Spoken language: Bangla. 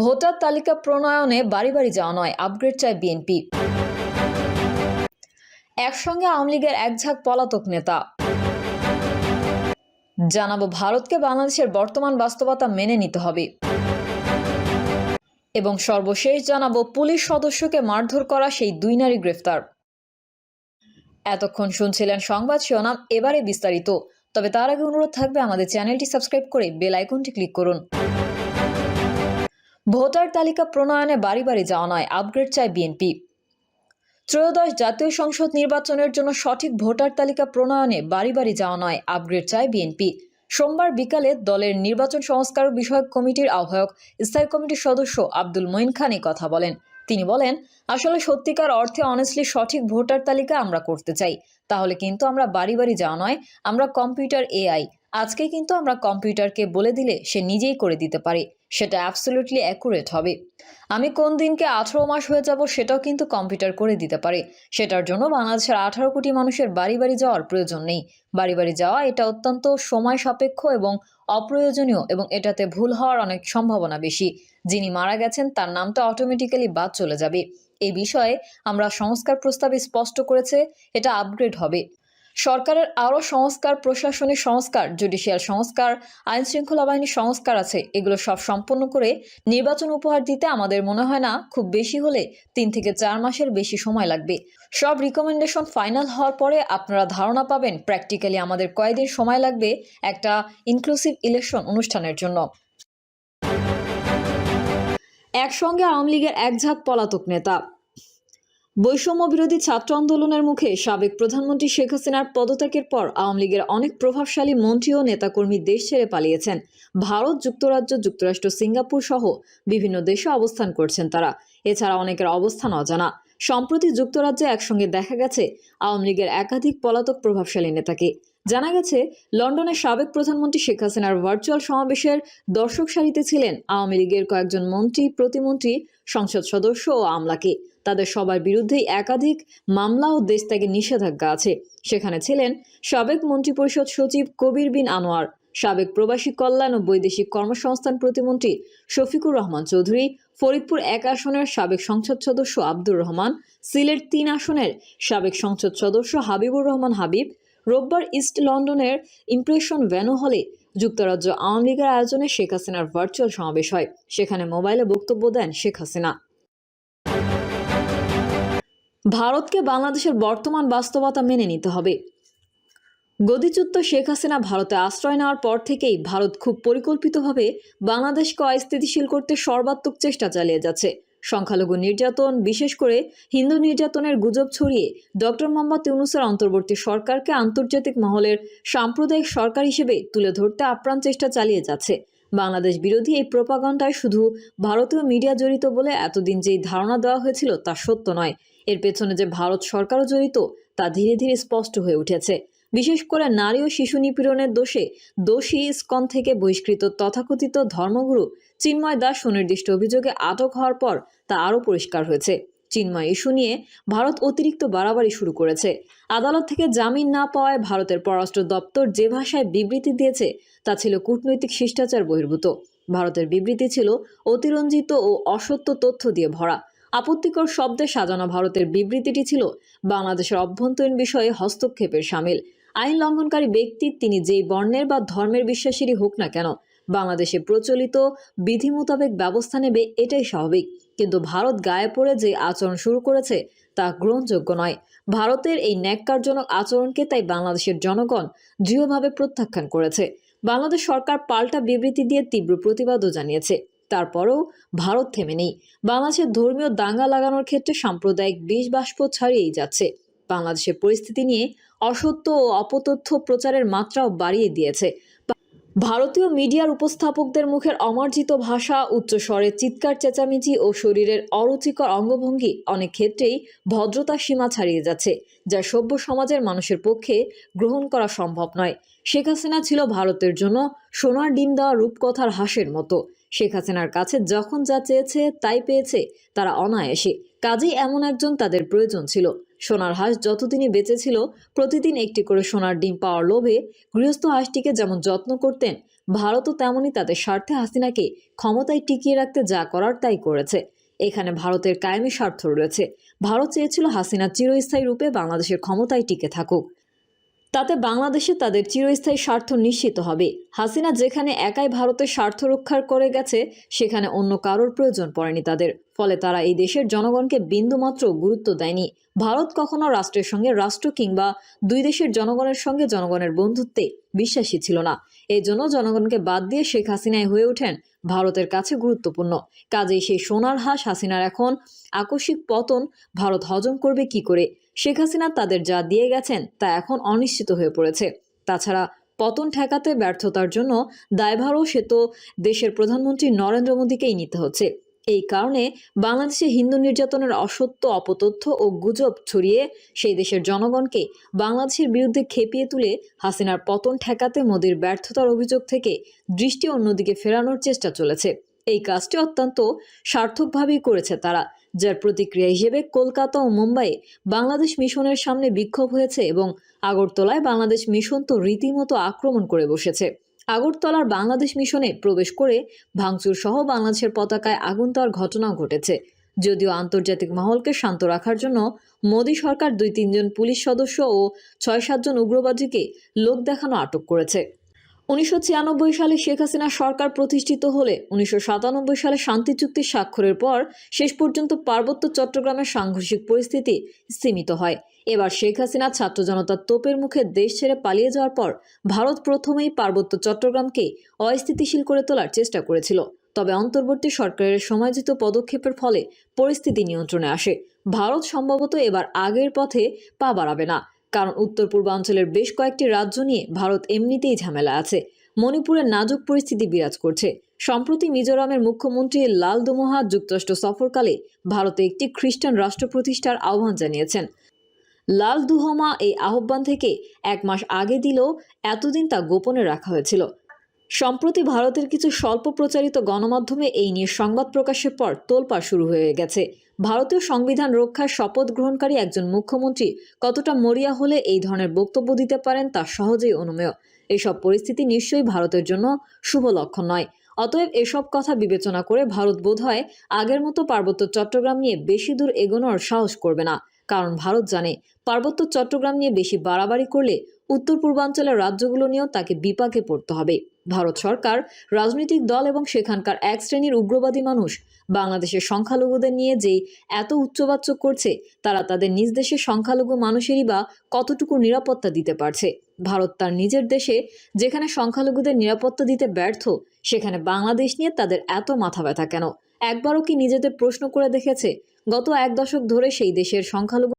ভোটার তালিকা প্রণয়নে বাড়ি বাড়ি যাওয়া নয়, আপগ্রেড চায় বিএনপি। একসঙ্গে আওয়ামী লীগের এক ঝাঁক পলাতক নেতা। জানাবো ভারতকে বাংলাদেশের বর্তমান বাস্তবতা মেনে নিতে হবে। এবং সর্বশেষ জানাবো পুলিশ সদস্যকে মারধর করা সেই 2 নারী গ্রেফতার। এতক্ষণ শুনছিলেন সংবাদ শিরোনাম, এবারে বিস্তারিত। তবে তার আগে অনুরোধ থাকবে আমাদের চ্যানেলটি সাবস্ক্রাইব করে বেল আইকনটি ক্লিক করুন। ভোটার তালিকা প্রণয়নে বাড়ি বাড়ি যাওয়া নয়, আপগ্রেড চায় বিএনপি। ত্রয়োদশ জাতীয় সংসদ নির্বাচনের জন্য সঠিক ভোটার তালিকা প্রণয়নে বাড়ি বাড়ি যাওয়া নয়, আপগ্রেড চায় বিএনপি। সোমবার বিকালে দলের নির্বাচন সংস্কার বিষয়ক কমিটির আহ্বায়ক স্থায়ী কমিটির সদস্য আব্দুল মঈন খান এই কথা বলেন। তিনি বলেন, আসলে সত্যিকার অর্থে অনেস্টলি সঠিক ভোটার তালিকা আমরা করতে চাই, তাহলে কিন্তু আমরা বাড়ি বাড়ি যাওয়া নয়, আমরা কম্পিউটার এআই। আজকে কিন্তু আমরা কম্পিউটারকে বলে দিলে সে নিজেই করে দিতে পারে, সেটা অ্যাবসলিউটলি অ্যাকুরেট হবে। আমি কোন দিনকে 18 মাস হয়ে যাব সেটাও কিন্তু কম্পিউটার করে দিতে পারে। সেটার জন্য বাংলাদেশের 18 কোটি মানুষের বাড়ি বাড়ি যাওয়ার প্রয়োজন নেই। বাড়ি বাড়ি যাওয়া এটা অত্যন্ত সময় সাপেক্ষ এবং অপ্রয়োজনীয়, এবং এটাতে ভুল হওয়ার অনেক সম্ভাবনা বেশি। যিনি মারা গেছেন তার নামটা অটোমেটিক্যালি বাদ চলে যাবে। এই বিষয়ে আমরা সংস্কার প্রস্তাবে স্পষ্ট করেছে এটা আপগ্রেড হবে। সরকারের আরও সংস্কার, প্রশাসনিক সংস্কার, জুডিশিয়াল সংস্কার, আইন শৃঙ্খলা বাহিনীর সংস্কার আছে। এগুলো সব সম্পন্ন করে নির্বাচন উপহার দিতে আমাদের মনে হয় না খুব বেশি হলে 3 থেকে 4 মাসের বেশি সময় লাগবে। সব রিকমেন্ডেশন ফাইনাল হওয়ার পরে আপনারা ধারণা পাবেন প্র্যাকটিক্যালি আমাদের কয়েকদিন সময় লাগবে একটা ইনক্লুসিভ ইলেকশন অনুষ্ঠানের জন্য। একসঙ্গে আওয়ামী লীগের এক ঝাঁক পলাতক নেতা। বৈষম্য বিরোধী ছাত্র আন্দোলনের মুখে সাবেক প্রধানমন্ত্রী শেখ হাসিনার পদত্যাগের পর আওয়ামী লীগের অনেক প্রভাবশালী মন্ত্রী ও নেতাকর্মী দেশ ছেড়ে পালিয়েছেন। ভারত, যুক্তরাজ্য, যুক্তরাষ্ট্র, সিঙ্গাপুর সহ বিভিন্ন দেশে অবস্থান করছেন তারা। এছাড়া অনেকের অবস্থান অজানা। সম্প্রতি যুক্তরাজ্যে একসঙ্গে দেখা গেছে আওয়ামী লীগের একাধিক পলাতক প্রভাবশালী নেতাকে। জানা গেছে লন্ডনের সাবেক প্রধানমন্ত্রী শেখ হাসিনার ভার্চুয়াল সমাবেশের দর্শক সারিতে ছিলেন আওয়ামী লীগের কয়েকজন মন্ত্রী, প্রতিমন্ত্রী, সংসদ সদস্য ও আমলাকে। তাদের সবার বিরুদ্ধেই একাধিক মামলা ও দেশ ত্যাগের নিষেধাজ্ঞা আছে। সেখানে ছিলেন সাবেক মন্ত্রিপরিষদ সচিব কবির বিন আনোয়ার, সাবেক প্রবাসী কল্যাণ ও বৈদেশিক কর্মসংস্থান প্রতিমন্ত্রী শফিকুর রহমান চৌধুরী, ফরিদপুর 1 আসনের সাবেক সংসদ সদস্য আব্দুর রহমান, সিলেট 3 আসনের সাবেক সংসদ সদস্য হাবিবুর রহমান হাবিব। রোববার ইস্ট লন্ডনের ইমপ্রেশন ভেন্যু হলে যুক্তরাজ্য আওয়ামী লীগের আয়োজনে শেখ হাসিনার ভার্চুয়াল সমাবেশ হয়। সেখানে মোবাইলে বক্তব্য দেন শেখ হাসিনা। ভারতকে বাংলাদেশের বর্তমান বাস্তবতা মেনে নিতে হবে। গদিচ্যুত শেখ হাসিনা ভারতে আশ্রয় নেওয়ার পর থেকেই ভারত খুব পরিকল্পিতভাবে বাংলাদেশকে অস্থিতিশীল করতে সর্বাত্মক চেষ্টা চালিয়ে যাচ্ছে। সংখ্যালঘু নির্যাতন, বিশেষ করে হিন্দু নির্যাতনের গুজব ছড়িয়ে ডক্টর মোহাম্মদ ইউনূসের অন্তর্বর্তী সরকারকে আন্তর্জাতিক মহলের সাম্প্রদায়িক সরকার হিসেবে তুলে ধরতে আপ্রাণ চেষ্টা চালিয়ে যাচ্ছে। বাংলাদেশ বিরোধী এই প্রোপাগান্ডায় শুধু ভারতীয় মিডিয়া জড়িত বলে এতদিন যেই ধারণা দেওয়া হয়েছিল তা সত্য নয়। এর পেছনে যে ভারত সরকারও জড়িত তা ধীরে ধীরে স্পষ্ট হয়ে উঠেছে। বিশেষ করে নারী ও শিশু নিপীড়নের দোষে দোষী ইসকন থেকে বহিষ্কৃত তথাকথিত ধর্মগুরু চিন্ময় দাস সুনির্দিষ্ট অভিযোগে আটক হওয়ার পর তা আরও পরিষ্কার হয়েছে। চিন্ময় ইস্যু নিয়ে ভারত অতিরিক্ত বাড়াবাড়ি শুরু করেছে। আদালত থেকে জামিন না পাওয়ায় ভারতের পররাষ্ট্র দপ্তর যে ভাষায় বিবৃতি দিয়েছে তা ছিল কূটনৈতিক শিষ্টাচার বহির্ভূত। ভারতের বিবৃতি ছিল অতিরঞ্জিত ও অসত্য তথ্য দিয়ে ভরা। আপত্তিকর শব্দে সাজানো ভারতের বিবৃতিটি ছিল বাংলাদেশের অভ্যন্তরীণ বিষয়ে হস্তক্ষেপের শামিল। আইন লঙ্ঘনকারী ব্যক্তি তিনি যেই বর্ণের বা ধর্মের বিশ্বাসীরই হোক না কেন, বাংলাদেশে প্রচলিত বিধি মোতাবেক ব্যবস্থা নেবে, এটাই স্বাভাবিক। কিন্তু ভারত গায়ে পড়ে যে আচরণ শুরু করেছে তা গ্রহণযোগ্য নয়। ভারতের এই ন্যাক্কারজনক আচরণকে তাই বাংলাদেশের জনগণ দৃঢ়ভাবে প্রত্যাখ্যান করেছে। বাংলাদেশ সরকার পাল্টা বিবৃতি দিয়ে তীব্র প্রতিবাদও জানিয়েছে। তারপরেও ভারত থেমে নেই। বাংলাদেশের ধর্মীয় দাঙ্গা লাগানোর ক্ষেত্রে সাম্প্রদায়িক বিষ বাষ্প ছাড়িয়েই যাচ্ছে। বাংলাদেশের পরিস্থিতি নিয়ে অসত্য ও অপতথ্য প্রচারের মাত্রাও বাড়িয়ে দিয়েছে। ভারতীয় মিডিয়ার উপস্থাপকদের মুখের অমার্জিত ভাষা, উচ্চস্বরে চিৎকার চেঁচামেচি ও শরীরের অরুচিকর অঙ্গভঙ্গি অনেক ক্ষেত্রেই ভদ্রতার সীমা ছাড়িয়ে যাচ্ছে, যা সভ্য সমাজের মানুষের পক্ষে গ্রহণ করা সম্ভব নয়। শেখ হাসিনা ছিল ভারতের জন্য সোনার ডিম দেওয়া রূপকথার হাঁসের মতো। শেখ হাসিনার কাছে যখন যা চেয়েছে তাই পেয়েছে তারা অনায়াসে। কাজেই এমন একজন তাদের প্রয়োজন ছিল। সোনার হাঁস যতদিনই বেঁচে ছিল প্রতিদিন একটি করে সোনার ডিম পাওয়ার লোভে গৃহস্থ হাঁসটিকে যেমন যত্ন করতেন, ভারতও তেমনই তাদের স্বার্থে হাসিনাকে ক্ষমতায় টিকিয়ে রাখতে যা করার তাই করেছে। এখানে ভারতের কায়েমি স্বার্থ রয়েছে। ভারত চেয়েছিল হাসিনা চিরস্থায়ী রূপে বাংলাদেশের ক্ষমতায় টিকে থাকুক। তাতে বাংলাদেশে তাদের চিরস্থায়ী স্বার্থ নিশ্চিত হবে। হাসিনা যেখানে একাই ভারতের স্বার্থ রক্ষা করে গেছে, সেখানে অন্য কারোর প্রয়োজন পড়েনি তাদের। ফলে তারা এই দেশের জনগণকে বিন্দুমাত্র গুরুত্ব দেয়নি। ভারত কখনো রাষ্ট্রের সঙ্গে রাষ্ট্র কিংবা দুই দেশের জনগণের সঙ্গে জনগণের বন্ধুত্বে বিশ্বাসী ছিল না। এই জন্য জনগণকে বাদ দিয়ে শেখ হাসিনাই হয়ে ওঠেন ভারতের কাছে গুরুত্বপূর্ণ। কাজেই সেই সোনার হাঁস হাসিনার এখন আকস্মিক পতন ভারত হজম করবে কি করে? শেখ হাসিনা তাদের যা দিয়ে গেছেন তা এখন অনিশ্চিত হয়ে পড়েছে। তাছাড়া পতন ঠেকাতে ব্যর্থতার জন্য দায়ভারও সে তো দেশের প্রধানমন্ত্রী নরেন্দ্র মোদীকেই নিতে হচ্ছে। এই কারণে বাংলাদেশে হিন্দু নির্যাতনের অসত্য অপতথ্য ও গুজব ছড়িয়ে সেই দেশের জনগণকে বাংলাদেশের বিরুদ্ধে খেপিয়ে তুলে হাসিনার পতন ঠেকাতে মোদীর ব্যর্থতার অভিযোগ থেকে দৃষ্টি অন্যদিকে ফেরানোর চেষ্টা চলেছে। এই কাজটি অত্যন্ত সার্থকভাবেই করেছে তারা, যার প্রতিক্রিয়া হিসেবে কলকাতা ও মুম্বাইয়ে বাংলাদেশ মিশনের সামনে বিক্ষোভ হয়েছে এবং আগরতলায় বাংলাদেশ মিশন তো রীতিমতো আক্রমণ করে বসেছে। আগরতলার বাংলাদেশ মিশনে প্রবেশ করে ভাঙচুর সহ বাংলাদেশের পতাকায় আগুন দেওয়ার ঘটনাও ঘটেছে। যদিও আন্তর্জাতিক মহলকে শান্ত রাখার জন্য মোদী সরকার 2-3 জন পুলিশ সদস্য ও 6-7 জন উগ্রবাদীকে লোক দেখানো আটক করেছে। 1996 সালে শেখ হাসিনা সরকার প্রতিষ্ঠিত হলে 1997 সালে শান্তি চুক্তি স্বাক্ষরের পর শেষ পর্যন্ত পার্বত্য চট্টগ্রামের সাংঘর্ষিক পরিস্থিতি স্তীমিত হয়। এবার শেখ হাসিনা ছাত্র জনতার তোপের মুখে দেশ ছেড়ে পালিয়ে যাওয়ার পর ভারত প্রথমেই পার্বত্য চট্টগ্রামকে অস্থিতিশীল করে তোলার চেষ্টা করেছিল। তবে অন্তর্বর্তী সরকারের সময়জিত পদক্ষেপের ফলে পরিস্থিতি নিয়ন্ত্রণে আসে। ভারত সম্ভবত এবার আগের পথে পা বাড়াবে না, কারণ উত্তর পূর্বাঞ্চলের বেশ কয়েকটি রাজ্য নিয়ে ভারত এমনিতেই ঝামেলা আছে। মণিপুরের নাজুক পরিস্থিতি বিরাজ করছে। সম্প্রতি মিজোরামের মুখ্যমন্ত্রী লাল দুমোহা যুক্তরাষ্ট্র সফরকালে ভারতে একটি খ্রিস্টান রাষ্ট্র প্রতিষ্ঠার আহ্বান জানিয়েছেন। লাল দুহমা এই আহ্বান থেকে 1 মাস আগে দিলেও এতদিন তা গোপনে রাখা হয়েছিল। সম্প্রতি ভারতের কিছু স্বল্প প্রচারিত গণমাধ্যমে এই নিয়ে সংবাদ প্রকাশের পর তোলপাড় শুরু হয়ে গেছে। ভারতীয় সংবিধান রক্ষার শপথ গ্রহণকারী একজন মুখ্যমন্ত্রী কতটা মরিয়া হলে এই ধরনের বক্তব্য দিতে পারেন তা সহজেই অনুমেয়। এসব পরিস্থিতি নিশ্চয়ই ভারতের জন্য শুভ লক্ষণ নয়। অতএব এসব কথা বিবেচনা করে ভারত বোধহয় আগের মতো পার্বত্য চট্টগ্রাম নিয়ে বেশি দূর এগোনোর সাহস করবে না। কারণ ভারত জানে পার্বত্য চট্টগ্রাম নিয়ে বেশি বাড়াবাড়ি করলে উত্তর পূর্বাঞ্চলের রাজ্যগুলো নিয়েও তাকে বিপাকে পড়তে হবে। ভারত সরকার, রাজনৈতিক দল এবং সেখানকার এক শ্রেণীর উগ্রবাদী মানুষ বাংলাদেশের সংখ্যালঘুদের নিয়ে যেই এত উচ্চবাচ্য করছে, তারা তাদের নিজ দেশের সংখ্যালঘু মানুষেরই বা কতটুকু নিরাপত্তা দিতে পারছে? ভারত তার নিজের দেশে যেখানে সংখ্যালঘুদের নিরাপত্তা দিতে ব্যর্থ, সেখানে বাংলাদেশ নিয়ে তাদের এত মাথা ব্যথা কেন? একবারও কি নিজেদের প্রশ্ন করে দেখেছে গত 1 দশক ধরে সেই দেশের সংখ্যালঘু